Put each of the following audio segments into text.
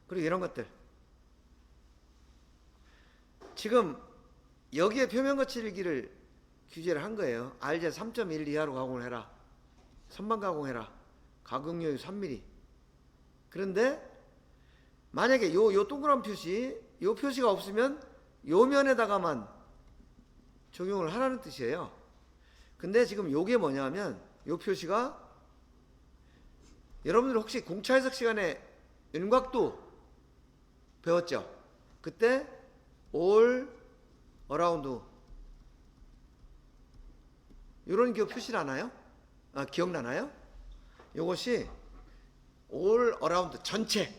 그리고 이런 것들. 지금 여기에 표면 거칠기를 규제를 한 거예요. RZ 3.1 이하로 가공을 해라. 선반 가공해라. 가공용이 3mm. 그런데 만약에 요 동그란 표시, 요 표시가 없으면 요 면에다가만 적용을 하라는 뜻이에요. 근데 지금 요게 뭐냐면 요 표시가 여러분들 혹시 공차 해석 시간에 윤곽도 배웠죠? 그때 all around 이런 게 표시나나요? 기억나나요? 요것이 all around 전체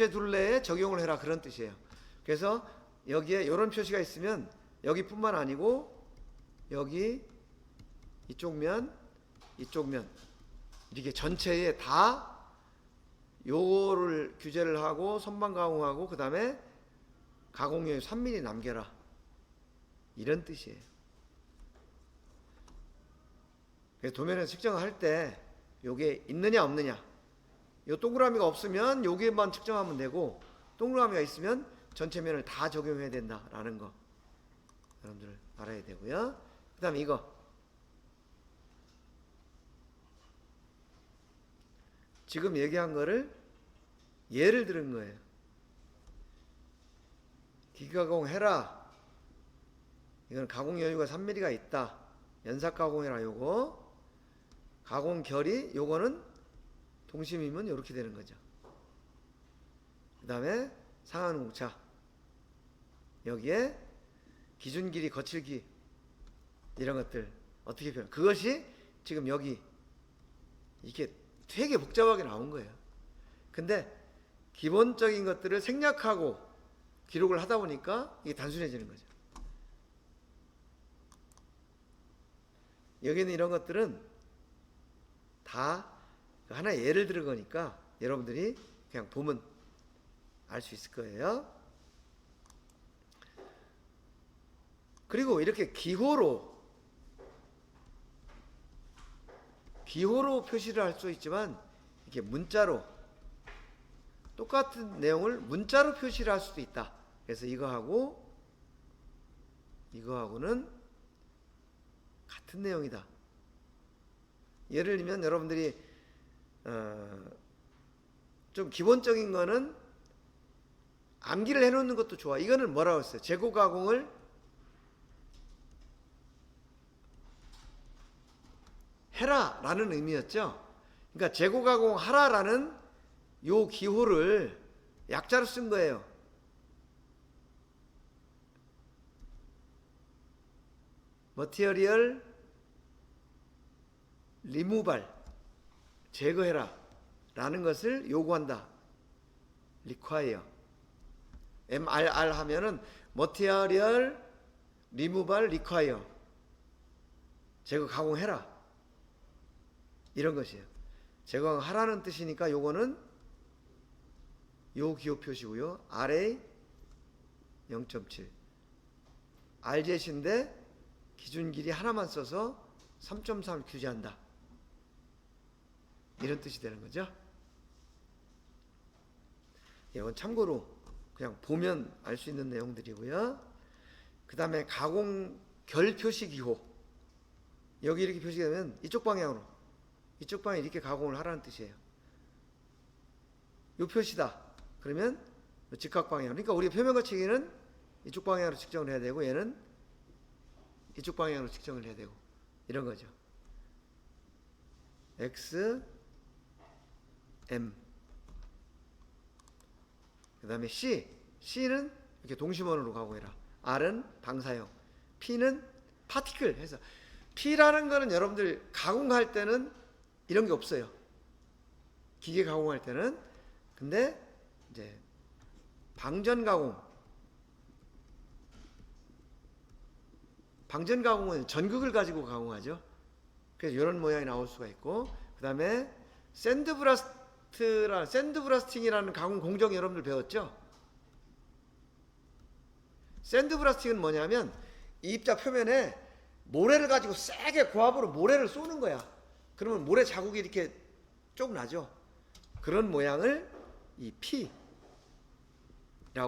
둘레에 적용을 해라 그런 뜻이에요. 그래서 여기에 이런 표시가 있으면 여기뿐만 아니고 여기 이쪽 면 이렇게 전체에 다 요거를 규제를 하고 선반 가공하고 그 다음에 가공용이 3mm 남겨라 이런 뜻이에요. 그래서 도면에서 측정할 때 요게 있느냐 없느냐, 요 동그라미가 없으면 요게만 측정하면 되고 동그라미가 있으면 전체 면을 다 적용해야 된다라는 거 여러분들 알아야 되고요. 그 다음에 이거 지금 얘기한 거를 예를 들은 거예요. 기가공 해라. 이건 가공 여유가 3mm가 있다. 연삭 가공해라. 요거 가공 결이 요거는 동심이면 이렇게 되는 거죠. 그 다음에 상하는 공차 여기에 기준 길이 거칠기 이런 것들 어떻게 표현? 그것이 지금 여기 이렇게 되게 복잡하게 나온 거예요. 근데 기본적인 것들을 생략하고 기록을 하다 보니까 이게 단순해지는 거죠. 여기는 이런 것들은 다 하나의 예를 들은 거니까 여러분들이 그냥 보면 알 수 있을 거예요. 그리고 이렇게 기호로 표시를 할 수 있지만 이렇게 문자로 똑같은 내용을 표시를 할 수도 있다. 그래서 이거하고는 같은 내용이다. 예를 들면 여러분들이 좀 기본적인 거는 암기를 해놓는 것도 좋아. 이거는 뭐라고 했어요? 재고 가공을 해라 라는 의미였죠. 그러니까 재고 가공하라 라는 요 기호를 약자로 쓴 거예요. 머티리얼 리무발 제거해라 라는 것을 요구한다. require MRR 하면은 머티리얼 리무발 require 제거 가공해라 이런 것이에요. 제거 하라는 뜻이니까 요거는 요 기호 표시고요. RA 0.7 RZ인데 기준 길이 하나만 써서 3.3 규제한다. 이런 뜻이 되는 거죠. 이건 참고로 그냥 보면 알 수 있는 내용들이고요. 그 다음에 가공 결 표시 기호 여기 이렇게 표시가 되면 이쪽 방향으로 이쪽 방향에 이렇게 가공을 하라는 뜻이에요. 요 표시다. 그러면 직각 방향. 그러니까 우리 표면 거치기는 이쪽 방향으로 측정을 해야 되고 얘는 이쪽 방향으로 측정을 해야 되고 이런 거죠. X, M. 그 다음에 C는 이렇게 동심원으로 가공해라. R은 방사형. P는 파티클 해서 P라는 거는 여러분들 가공할 때는 이런 게 없어요. 기계 가공할 때는. 근데 이제 방전 가공은 전극을 가지고 가공하죠. 그래서 이런 모양이 나올 수가 있고, 그 다음에 샌드브라스팅이라는 가공 공정 여러분들 배웠죠? 샌드브라스팅은 뭐냐면 이 입자 표면에 모래를 가지고 세게 고압으로 모래를 쏘는 거야. 그러면 모래 자국이 이렇게 쭉 나죠. 그런 모양을 이 P라고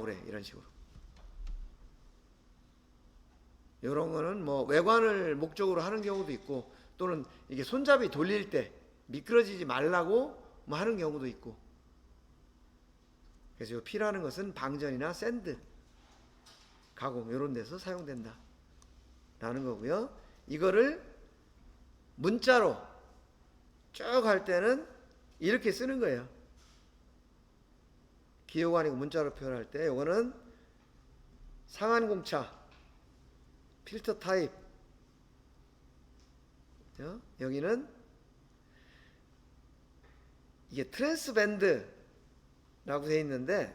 그래. 이런 식으로. 이런 거는 뭐 외관을 목적으로 하는 경우도 있고, 또는 이게 손잡이 돌릴 때 미끄러지지 말라고 뭐 하는 경우도 있고. 그래서 이 P라는 것은 방전이나 샌드 가공 이런 데서 사용된다 라는 거고요. 이거를 문자로 쭉 할 때는 이렇게 쓰는 거예요. 기호가 아니고 문자로 표현할 때 이거는 상한공차 필터 타입, 여기는 이게 트랜스 밴드라고 되어 있는데,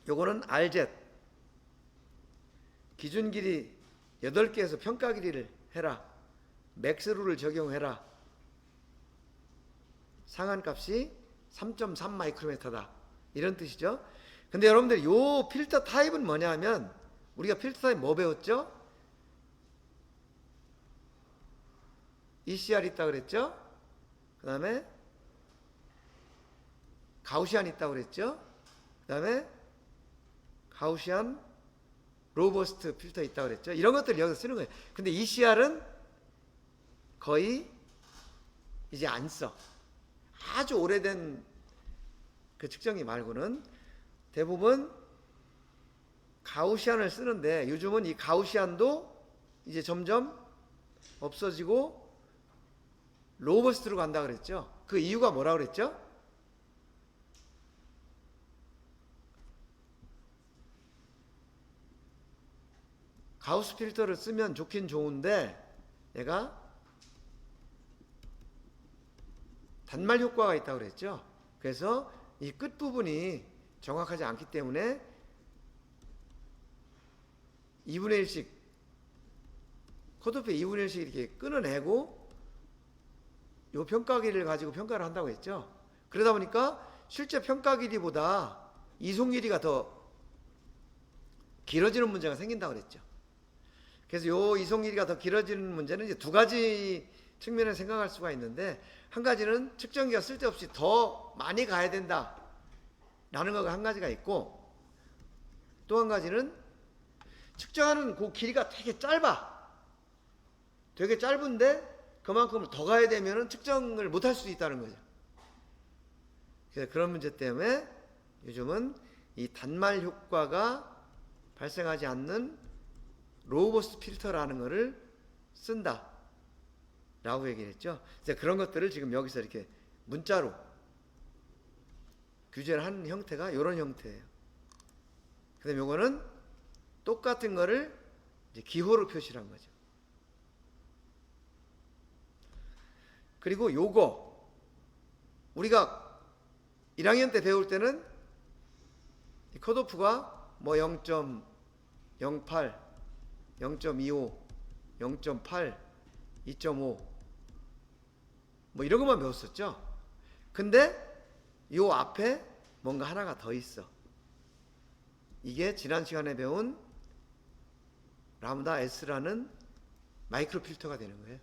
요거는 RZ 기준 길이 8개에서 평가 길이를 해라, 맥스룰을 적용해라, 상한값이 3.3 마이크로미터다 이런 뜻이죠. 근데 여러분들 요 필터 타입은 뭐냐 하면, 우리가 필터 타입 뭐 배웠죠? ECR 있다 그랬죠? 그 다음에 가우시안 있다 그랬죠? 그 다음에 가우시안 로버스트 필터 있다 그랬죠? 이런 것들 여기서 쓰는 거예요. 근데 ECR은 거의 이제 안 써. 아주 오래된 그 측정기 말고는 대부분 가우시안을 쓰는데, 요즘은 이 가우시안도 이제 점점 없어지고 로버스트로 간다 그랬죠. 그 이유가 뭐라 그랬죠? 가우스 필터를 쓰면 좋긴 좋은데 얘가 단말 효과가 있다고 그랬죠. 그래서 이 끝부분이 정확하지 않기 때문에 2분의 1씩 컷오프의 2분의 1씩 이렇게 끊어내고 요 평가 길이를 가지고 평가를 한다고 했죠. 그러다 보니까 실제 평가 길이보다 이송 길이가 더 길어지는 문제가 생긴다고 그랬죠. 그래서 요 이송 길이가 더 길어지는 문제는 이제 두 가지 측면을 생각할 수가 있는데, 한 가지는 측정기가 쓸데없이 더 많이 가야 된다 라는 거가 한 가지가 있고, 또 한 가지는 측정하는 그 길이가 되게 짧아. 되게 짧은데 그만큼 더 가야 되면 측정을 못 할 수도 있다는 거죠. 그래서 그런 문제 때문에 요즘은 이 단말 효과가 발생하지 않는 로버스트 필터라는 것을 쓴다 라고 얘기를 했죠. 그래서 그런 것들을 지금 여기서 이렇게 문자로 규제를 하는 형태가 이런 형태예요. 그 다음에 요거는 똑같은 거를 이제 기호로 표시를 한 거죠. 그리고 요거 우리가 1학년 때 배울 때는 이 컷오프가 뭐 0.08, 0.25, 0.8, 2.5 뭐 이런 것만 배웠었죠. 근데 요 앞에 뭔가 하나가 더 있어. 이게 지난 시간에 배운 람다 S라는 마이크로 필터가 되는 거예요.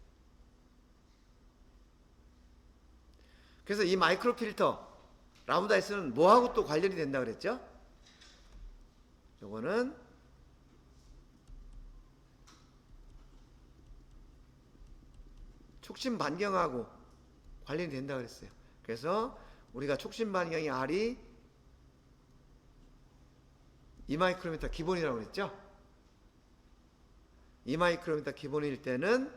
그래서 이 마이크로 필터 람다 S는 뭐하고 또 관련이 된다 그랬죠? 요거는 촉심 반경하고 관련이 된다 그랬어요. 그래서 우리가 촉심 반경이 R이 2마이크로미터 기본이라고 그랬죠? 2마이크로미터 기본일 때는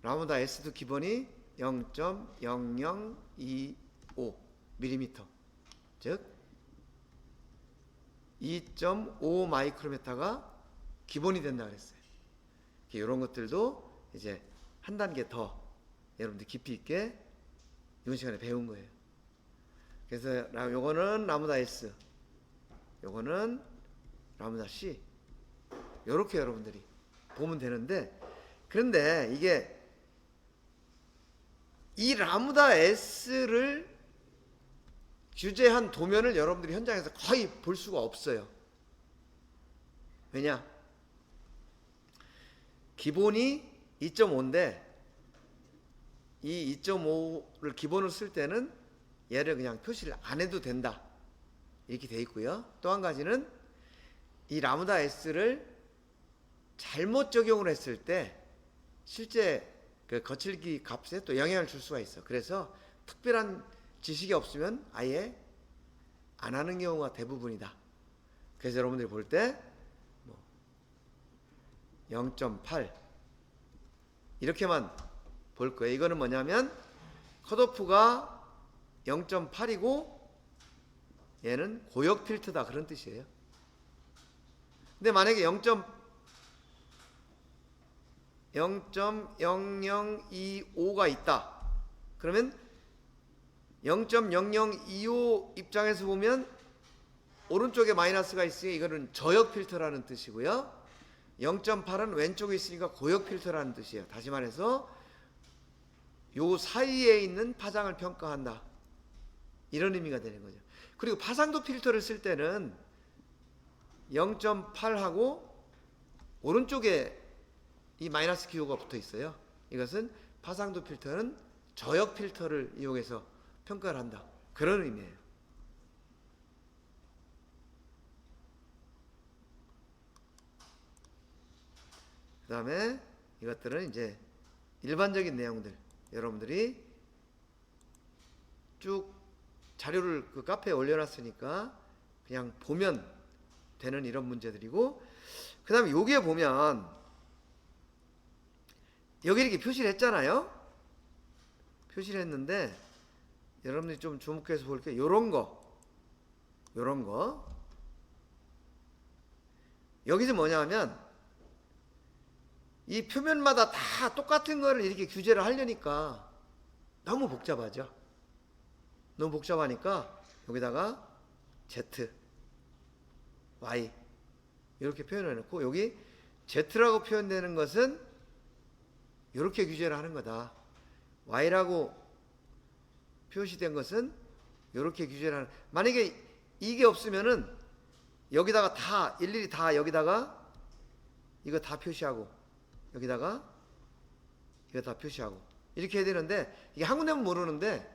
람다 S도 기본이 0.0025mm, 즉 2.5 마이크로미터가 기본이 된다 그랬어요. 이런 것들도 이제 한 단계 더 여러분들 깊이 있게 이번 시간에 배운 거예요. 그래서 요거는 람다 S, 요거는 람다 C, 요렇게 여러분들이 보면 되는데, 그런데 이게 이 람다 S를 규제한 도면을 여러분들이 현장에서 거의 볼 수가 없어요. 왜냐? 기본이 2.5인데 이 2.5를 기본으로 쓸 때는 얘를 그냥 표시를 안 해도 된다. 이렇게 돼 있고요. 또 한 가지는 이 라무다 S를 잘못 적용을 했을 때 실제 그 거칠기 값에 또 영향을 줄 수가 있어. 그래서 특별한 지식이 없으면 아예 안 하는 경우가 대부분이다. 그래서 여러분들이 볼 때 0.8 이렇게만 볼 거예요. 이거는 뭐냐면 컷오프가 0.8이고 얘는 고역 필터다 그런 뜻이에요. 근데 만약에 0.0025가 있다. 그러면 0.0025 입장에서 보면 오른쪽에 마이너스가 있으니 이거는 저역 필터라는 뜻이고요. 0.8은 왼쪽에 있으니까 고역 필터라는 뜻이에요. 다시 말해서 요 사이에 있는 파장을 평가한다. 이런 의미가 되는 거죠. 그리고 파상도 필터를 쓸 때는 0.8하고 오른쪽에 이 마이너스 기호가 붙어 있어요. 이것은 파상도 필터는 저역 필터를 이용해서 평가를 한다. 그런 의미예요. 그 다음에 이것들은 이제 일반적인 내용들 여러분들이 쭉 자료를 그 카페에 올려놨으니까 그냥 보면 되는 이런 문제들이고, 그 다음에 여기에 보면 여기 이렇게 표시를 했잖아요. 표시를 했는데 여러분들이 좀 주목해서 볼게요. 요런 거 여기서 뭐냐면 이 표면마다 다 똑같은 거를 이렇게 규제를 하려니까 너무 복잡하죠. 너무 복잡하니까 여기다가 Z, Y 이렇게 표현해 놓고 여기 Z라고 표현되는 것은 이렇게 규제를 하는 거다. Y라고 표시된 것은 이렇게 규제를 하는. 만약에 이게 없으면은 여기다가 다 일일이 다 여기다가 이거 다 표시하고 여기다가 이거 다 표시하고 이렇게 해야 되는데 이게 한 군데면 모르는데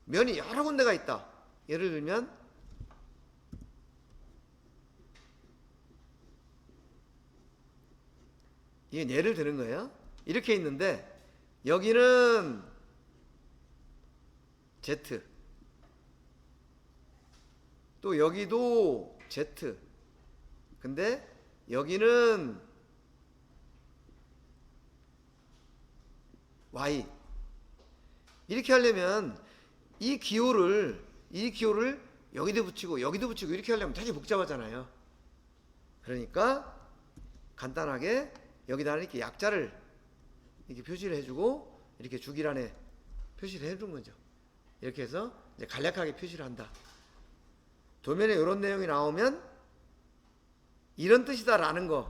면이 여러 군데가 있다. 예를 들면 이게 예를 드는 거예요. 이렇게 있는데 여기는 Z 또 여기도 Z 근데 여기는 Y 이렇게 하려면 이 기호를 여기도 붙이고 여기도 붙이고 이렇게 하려면 되게 복잡하잖아요. 그러니까 간단하게 여기다 이렇게 약자를 이렇게 표시를 해주고 이렇게 주기란에 표시를 해준 거죠. 이렇게 해서 이제 간략하게 표시를 한다. 도면에 이런 내용이 나오면 이런 뜻이다라는 거를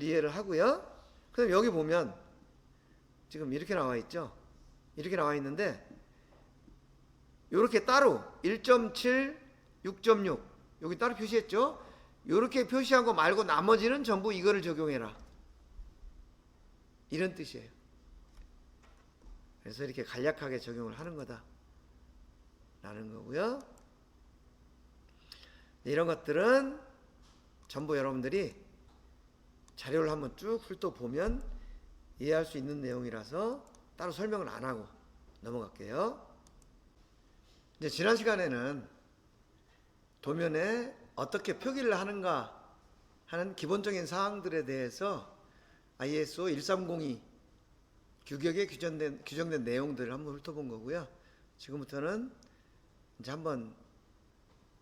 이해를 하고요. 그럼 여기 보면 지금 이렇게 나와 있죠. 이렇게 나와 있는데 이렇게 따로 1.7, 6.6 여기 따로 표시했죠. 이렇게 표시한 거 말고 나머지는 전부 이거를 적용해라. 이런 뜻이에요. 그래서 이렇게 간략하게 적용을 하는 거다 라는 거고요. 이런 것들은 전부 여러분들이 자료를 한번 쭉 훑어보면 이해할 수 있는 내용이라서 따로 설명을 안 하고 넘어갈게요. 이제 지난 시간에는 도면에 어떻게 표기를 하는가 하는 기본적인 사항들에 대해서 ISO 1302 규격에 규정된 내용들을 한번 훑어본 거고요. 지금부터는 이제 한번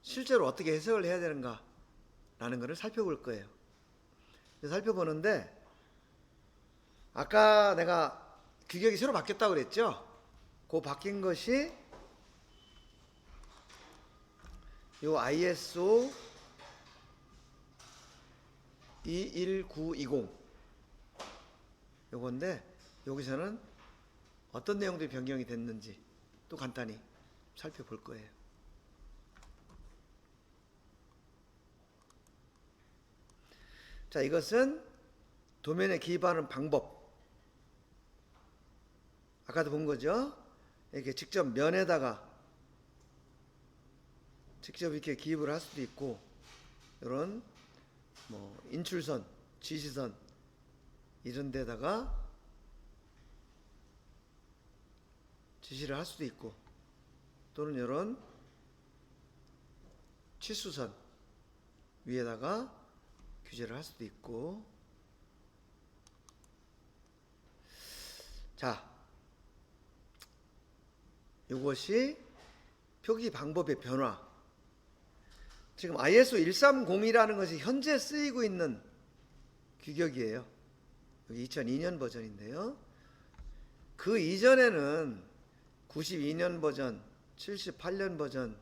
실제로 어떻게 해석을 해야 되는가 라는 것을 살펴볼 거예요. 살펴보는데 아까 내가 규격이 새로 바뀌었다고 그랬죠? 그 바뀐 것이 요 ISO 21920 요건데 여기서는 어떤 내용들이 변경이 됐는지 또 간단히 살펴볼 거예요. 자, 이것은 도면에 기입하는 방법. 아까도 본 거죠. 이렇게 직접 면에다가 직접 이렇게 기입을 할 수도 있고, 이런 뭐 인출선, 지시선 이런 데다가 지시를 할 수도 있고, 또는 이런 치수선 위에다가 규제를 할 수도 있고. 자, 이것이 표기 방법의 변화. 지금 ISO 130이라는 것이 현재 쓰이고 있는 규격이에요. 여기 2002년 버전인데요. 그 이전에는 92년 버전, 78년 버전,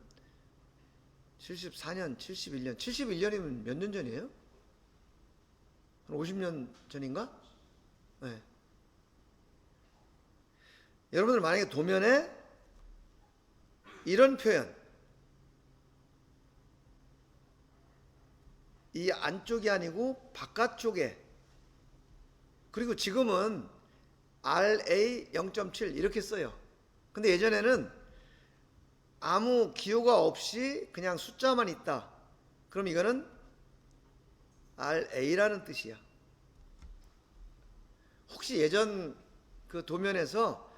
74년, 71년, 71년이면 몇 년 전이에요? 한 50년 전인가? 네. 여러분들 만약에 도면에 이런 표현, 이 안쪽이 아니고 바깥쪽에, 그리고 지금은 RA 0.7 이렇게 써요. 근데 예전에는 아무 기호가 없이 그냥 숫자만 있다. 그럼 이거는 RA라는 뜻이야. 혹시 예전 그 도면에서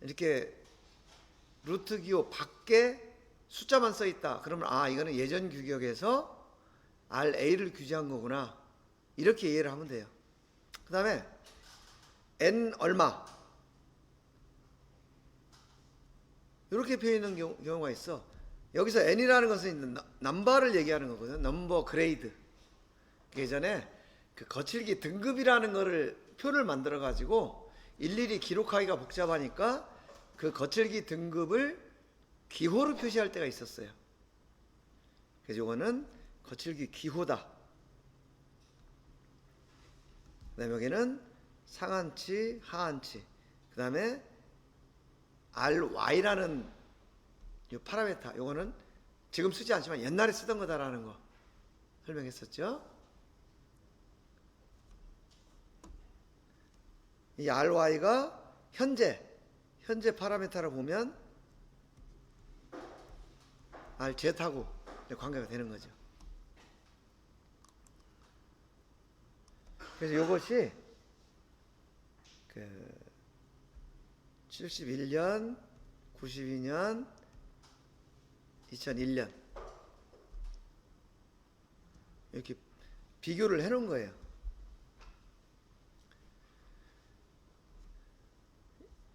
이렇게 루트 기호 밖에 숫자만 써 있다. 그러면 아, 이거는 예전 규격에서 RA를 규제한 거구나. 이렇게 이해를 하면 돼요. 그 다음에 N 얼마 이렇게 표현하는 경우가 있어. 여기서 N이라는 것은 넘버를 얘기하는 거거든. 넘버 그레이드. 예전에 그 거칠기 등급이라는 거를 표를 만들어 가지고 일일이 기록하기가 복잡하니까 그 거칠기 등급을 기호로 표시할 때가 있었어요. 그래서 이거는 거칠기 기호다. 그 다음에 여기는 상한치, 하한치. 그 다음에 RY라는 이 파라메타, 요거는 지금 쓰지 않지만 옛날에 쓰던 거다라는 거 설명했었죠. 이 RY가 현재 파라메타로 보면 RZ하고 관계가 되는 거죠. 그래서 이것이 그 71년, 92년, 2001년 이렇게 비교를 해놓은 거예요.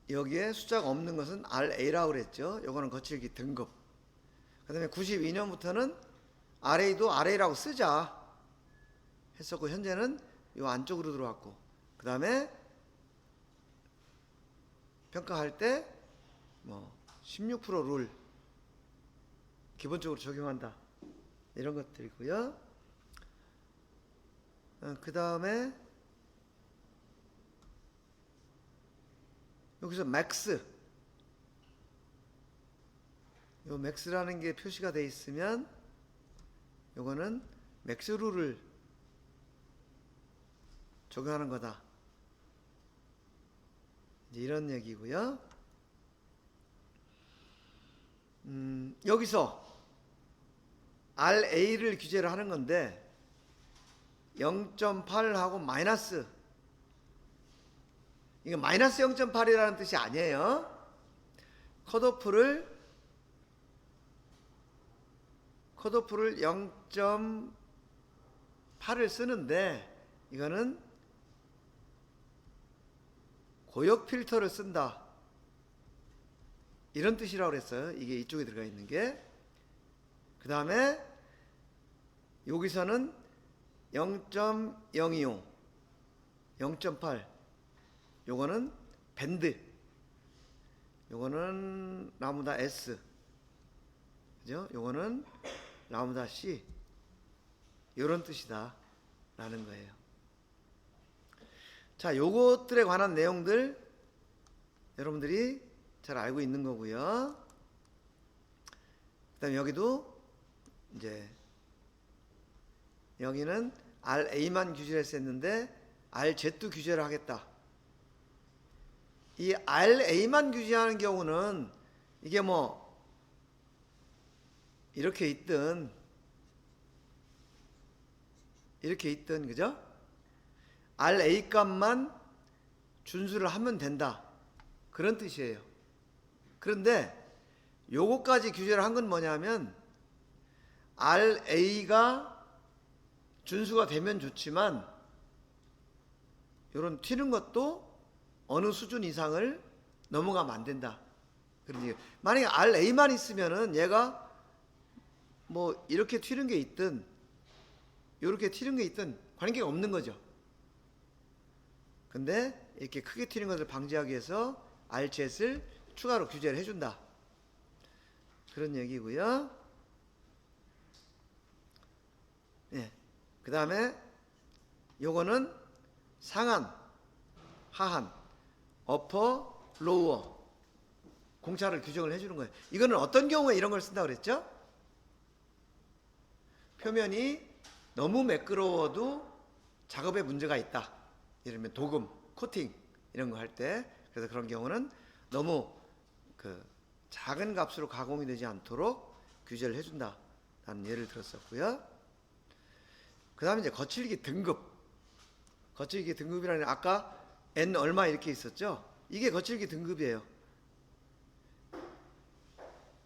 여기에 숫자가 없는 것은 RA라고 그랬죠. 요거는 거칠기 등급. 그 다음에 92년부터는 RA도 RA라고 쓰자 했었고, 현재는 요 안쪽으로 들어왔고, 그 다음에 평가할 때 뭐 16%룰 기본적으로 적용한다, 이런 것들이고요. 그 다음에 여기서 맥스, 요 맥스라는 게 표시가 되어 있으면 요거는 맥스 룰을 적용하는 거다, 이런 얘기고요. 여기서 RA를 규제를 하는 건데 0.8하고 마이너스, 이거 마이너스 0.8이라는 뜻이 아니에요. 컷오프를 0.8을 쓰는데 이거는 고역 필터를 쓴다, 이런 뜻이라고 그랬어요. 이게 이쪽에 들어가 있는 게. 그 다음에 여기서는 0.025, 0.8, 요거는 밴드, 요거는 라무다 S, 그죠? 요거는 라무다 C, 요런 뜻이다 라는 거예요. 자, 요것들에 관한 내용들 여러분들이 잘 알고 있는 거고요. 그 다음에 여기도 이제 여기는 RA만 규제를 했었는데 RZ 규제를 하겠다. 이 RA만 규제하는 경우는 이게 뭐 이렇게 있든 그죠? RA 값만 준수를 하면 된다, 그런 뜻이에요. 그런데 요거까지 규제를 한 건 뭐냐면 RA가 준수가 되면 좋지만 요런 튀는 것도 어느 수준 이상을 넘어가면 안 된다, 그런 얘기. 만약에 RA만 있으면은 얘가 뭐 이렇게 튀는 게 있든 이렇게 튀는 게 있든 관계가 없는 거죠. 근데 이렇게 크게 튀는 것을 방지하기 위해서 RZ을 추가로 규제를 해준다, 그런 얘기고요. 예. 그 다음에 요거는 상한, 하한, 어퍼, 로우어 공차를 규정을 해주는 거예요. 이거는 어떤 경우에 이런 걸 쓴다고 그랬죠? 표면이 너무 매끄러워도 작업에 문제가 있다, 예를 들면 도금, 코팅 이런 거 할 때, 그래서 그런 경우는 너무 그 작은 값으로 가공이 되지 않도록 규제를 해준다 라는 예를 들었었고요. 그 다음에 이제 거칠기 등급. 거칠기 등급이라는, 아까 N 얼마 이렇게 있었죠? 이게 거칠기 등급이에요.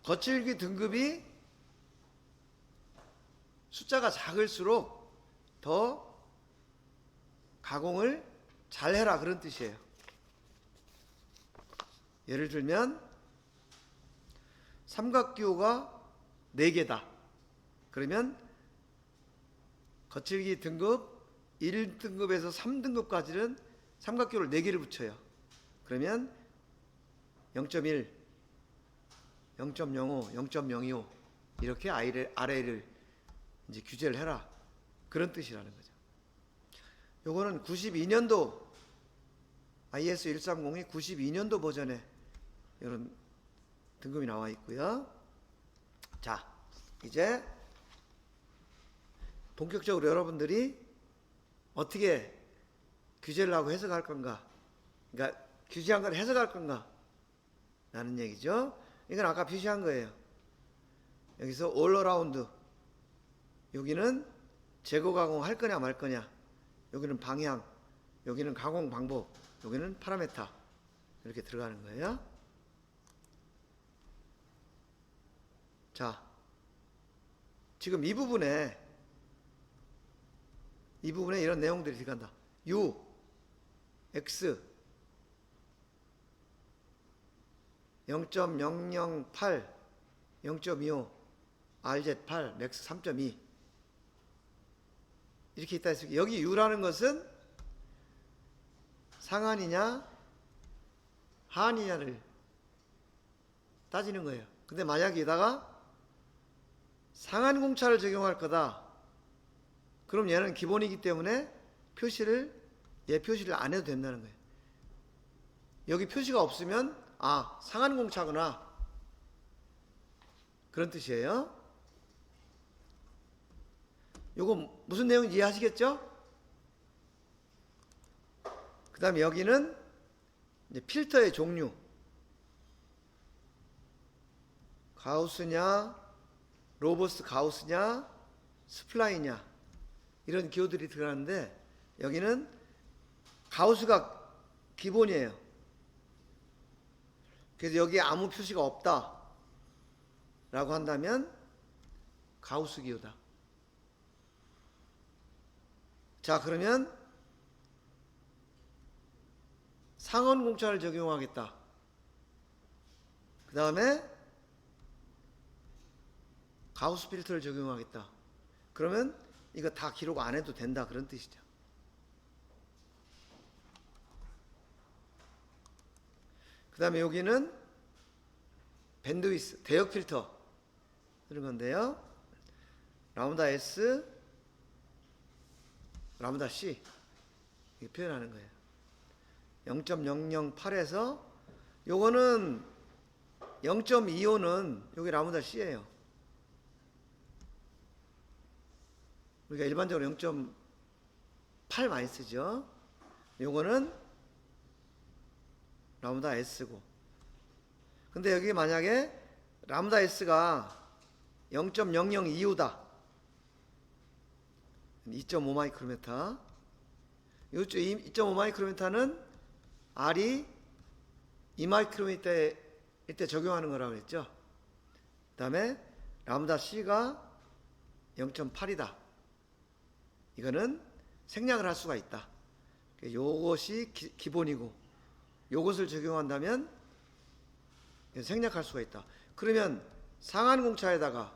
거칠기 등급이 숫자가 작을수록 더 가공을 잘 해라, 그런 뜻이에요. 예를 들면 삼각기호가 4개다. 그러면 거칠기 등급 1등급에서 3등급까지는 삼각기호를 4개를 붙여요. 그러면 0.1, 0.05, 0.025 이렇게 RA를 이제 규제를 해라, 그런 뜻이라는 거죠. 요거는 92년도 IS 130이 92년도 버전에 이런 등급이 나와 있고요. 자, 이제 본격적으로 여러분들이 어떻게 규제를 하고 해석할 건가, 그러니까 규제한 걸 해석할 건가 라는 얘기죠. 이건 아까 표시한 거예요. 여기서 all around, 여기는 재고 가공할 거냐 말 거냐, 여기는 방향, 여기는 가공 방법, 여기는 파라메타, 이렇게 들어가는 거예요. 자, 지금 이 부분에 이런 내용들이 들어간다. U, X 0.008, 0.25, RZ8, 맥스 3.2 이렇게 있다 했으니까, 여기 U라는 것은 상한이냐 하한이냐를 따지는 거예요. 근데 만약에 여기다가 상한 공차를 적용할 거다, 그럼 얘는 기본이기 때문에 얘 표시를 안 해도 된다는 거예요. 여기 표시가 없으면 상한 공차구나, 그런 뜻이에요. 요거 무슨 내용인지 이해하시겠죠? 그 다음에 여기는 이제 필터의 종류, 가우스냐 로버스트 가우스냐 스플라이냐, 이런 기호들이 들어가는데, 여기는 가우스가 기본이에요. 그래서 여기에 아무 표시가 없다 라고 한다면 가우스 기호다. 자, 그러면 상원 공차를 적용하겠다. 그 다음에 가우스 필터를 적용하겠다. 그러면 이거 다 기록 안 해도 된다, 그런 뜻이죠. 그 다음에 여기는 밴드위스, 대역 필터 이런 건데요. 라운다 S, 라운다 C 이렇게 표현하는 거예요. 0.008에서 요거는 0.25는 여기 라운다 C예요. 우리가 일반적으로 0.8 많이 쓰죠. 요거는 람다 S고. 근데 여기 만약에 람다 S가 0.002호다. 2.5 마이크로미터. 이쪽 2.5 마이크로미터는 R이 2 마이크로미터일 때 적용하는 거라고 했죠. 그 다음에 람다 C가 0.8이다. 이거는 생략을 할 수가 있다. 요것이 기본이고 요것을 적용한다면 생략할 수가 있다. 그러면 상한 공차에다가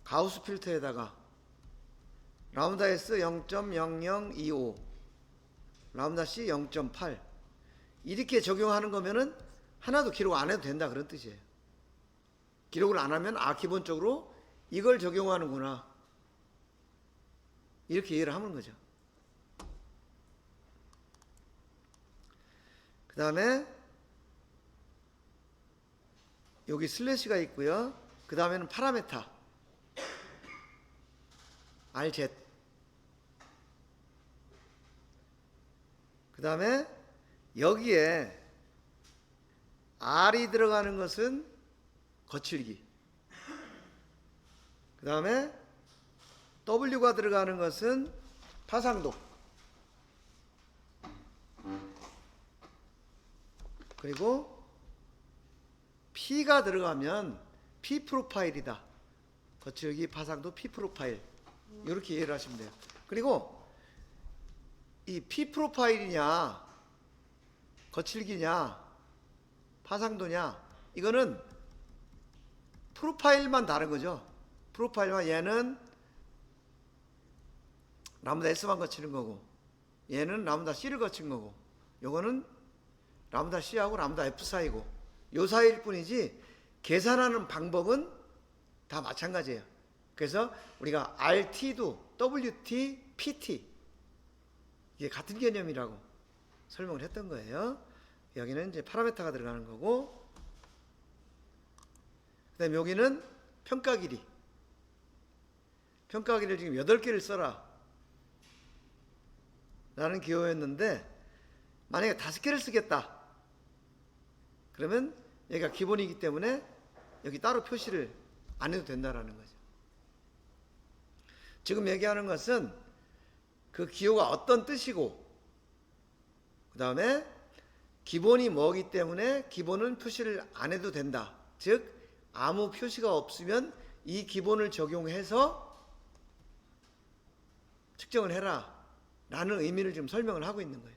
가우스 필터에다가 람다 S 0.0025 람다 C 0.8 이렇게 적용하는 거면은 하나도 기록 안 해도 된다 그런 뜻이에요. 기록을 안 하면 기본적으로 이걸 적용하는구나 이렇게 이해를 하는 거죠. 그 다음에 여기 슬래시가 있고요. 그 다음에는 파라메타 RZ. 그 다음에 여기에 R이 들어가는 것은 거칠기. 그 다음에 W가 들어가는 것은 파상도. 그리고 P가 들어가면 P 프로파일이다. 거칠기, 파상도, P 프로파일. 이렇게 이해를 하시면 돼요. 그리고 이 P 프로파일이냐, 거칠기냐, 파상도냐, 이거는 프로파일만 다른 거죠. 프로파일만 얘는 람다 S만 거치는 거고, 얘는 람다 C를 거친 거고, 요거는 람다 C하고 람다 F 사이고, 요 사이일 뿐이지 계산하는 방법은 다 마찬가지예요. 그래서 우리가 RT도 WT, PT 이게 같은 개념이라고 설명을 했던 거예요. 여기는 이제 파라메타가 들어가는 거고, 그 다음에 여기는 평가 길이. 평가 길이를 지금 8개를 써라 라는 기호였는데, 만약에 5개를 쓰겠다 그러면 여기가 기본이기 때문에 여기 따로 표시를 안 해도 된다라는 거죠. 지금 얘기하는 것은 그 기호가 어떤 뜻이고, 그 다음에 기본이 뭐기 때문에 기본은 표시를 안 해도 된다. 즉 아무 표시가 없으면 이 기본을 적용해서 측정을 해라 라는 의미를 지금 설명을 하고 있는 거예요.